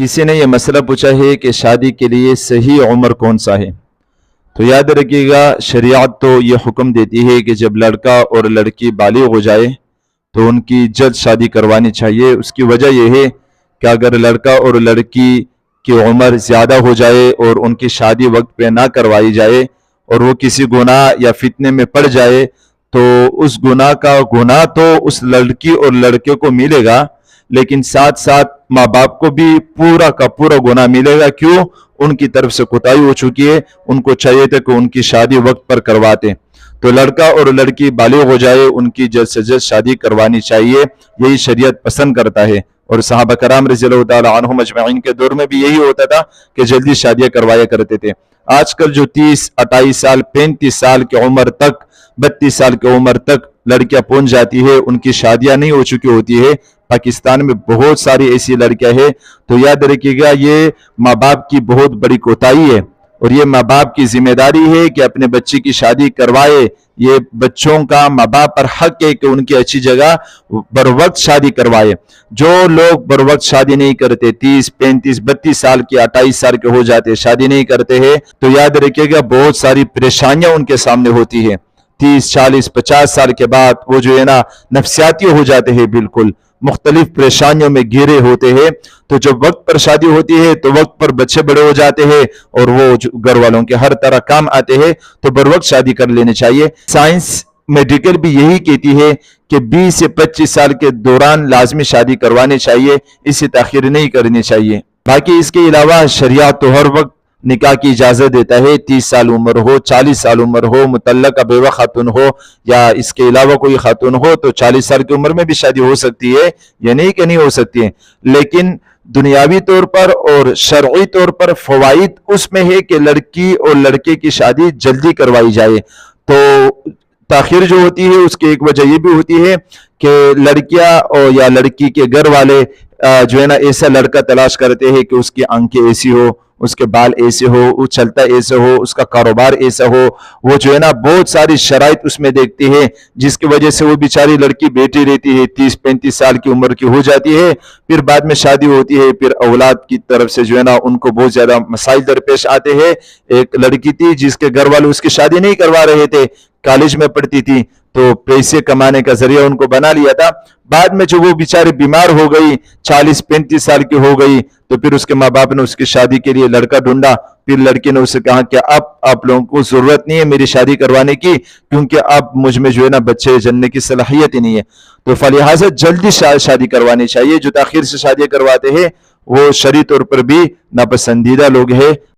किसी ने ये मसला पूछा है कि शादी के लिए सही उम्र कौन सा है। तो याद रखिएगा, शरीयत तो ये हुक्म देती है कि जब लड़का और लड़की बालिग हो जाए तो उनकी जल्द शादी करवानी चाहिए। उसकी वजह यह है कि अगर लड़का और लड़की की उम्र ज़्यादा हो जाए और उनकी शादी वक्त पे ना करवाई जाए और वो किसी गुनाह या फितने में पड़ जाए तो उस गुनाह का गुनाह तो उस लड़की और लड़के को मिलेगा, लेकिन साथ साथ माँ बाप को भी पूरा का पूरा गुनाह मिलेगा। क्यों? उनकी तरफ से कोताही हो चुकी है। उनको चाहिए था कि उनकी शादी वक्त पर करवाते। तो लड़का और लड़की बालिग हो जाए, उनकी जल्द से जल्द शादी करवानी चाहिए, यही शरीयत पसंद करता है। और सहाबा कराम रज़ियल्लाहु ताला अन्हुम अजमईन के दौर में भी यही होता था कि जल्दी शादियां करवाया करते थे। आजकल जो 30, 28 साल, 35 साल की उम्र तक, 32 साल की उम्र तक लड़कियां पहुंच जाती है, उनकी शादियां नहीं हो चुकी होती है। पाकिस्तान में बहुत सारी ऐसी लड़कियां हैं। तो याद रखिएगा, ये माँ बाप की बहुत बड़ी कोताही है और ये माँ बाप की जिम्मेदारी है कि अपने बच्चे की शादी करवाए। ये बच्चों का माँ बाप पर हक है कि उनकी अच्छी जगह बर वक्त शादी करवाए। जो लोग बर वक्त शादी नहीं करते, 30, 35, 32 साल के, 28 साल के हो जाते, शादी नहीं करते हैं, तो याद रखिएगा बहुत सारी परेशानियां उनके सामने होती है। 30, 40, 50 साल के बाद वो जो है ना नफसियाती हो जाते हैं, बिल्कुल मुख्तलिफ परेशानियों में घिरे होते हैं। तो जब वक्त पर शादी होती है तो वक्त पर बच्चे बड़े हो जाते हैं और वो घर वालों के हर तरह काम आते हैं, तो बर वक्त शादी कर लेनी चाहिए। साइंस मेडिकल भी यही कहती है कि 20 से 25 साल के दौरान लाजमी शादी करवानी चाहिए, इससे ताखीर नहीं करनी चाहिए। बाकी इसके अलावा शरीयत तो हर वक्त निकाह की इजाजत देता है। 30 साल उम्र हो, 40 साल उम्र हो, मुतल्लका बेवा खातून हो या इसके अलावा कोई खातून हो, तो 40 साल की उम्र में भी शादी हो सकती है, ये नहीं कि नहीं हो सकती है। लेकिन दुनियावी तौर पर और शरई तौर पर फवाइद उसमें है कि लड़की और लड़के की शादी जल्दी करवाई जाए। तो ताखिर जो होती है उसकी एक वजह यह भी होती है कि लड़कियां और या लड़की के घर वाले जो है ना ऐसा लड़का तलाश करते हैं कि उसकी आंखें ऐसी हो, उसके बाल ऐसे हो, वो चलता ऐसे हो, उसका कारोबार ऐसा हो। वो जो है ना बहुत सारी शराइत उसमें देखती है, जिसकी वजह से वो बेचारी लड़की बैठी रहती है, 30-35 साल की उम्र की हो जाती है। फिर बाद में शादी होती है, फिर औलाद की तरफ से जो है ना उनको बहुत ज्यादा मसाइल दरपेश आते हैं। एक लड़की थी जिसके घर वाले उसकी शादी नहीं करवा रहे थे, कॉलेज में पढ़ती थी, तो पैसे कमाने का जरिया उनको बना लिया था। बाद में जो वो बेचारी बीमार हो गई, 40-35 साल की हो गई, तो फिर उसके माँ बाप ने उसकी शादी के लिए लड़का ढूंढा। फिर लड़की ने उससे कहा कि अब आप लोगों को जरूरत नहीं है मेरी शादी करवाने की, क्योंकि अब मुझ में जो है ना बच्चे जन्ने की सलाहियत ही नहीं है। तो फलिहाजा जल्दी शादी करवानी चाहिए। जो ताखिर से शादी करवाते हैं वो शरई तौर पर भी नापसंदीदा लोग हैं।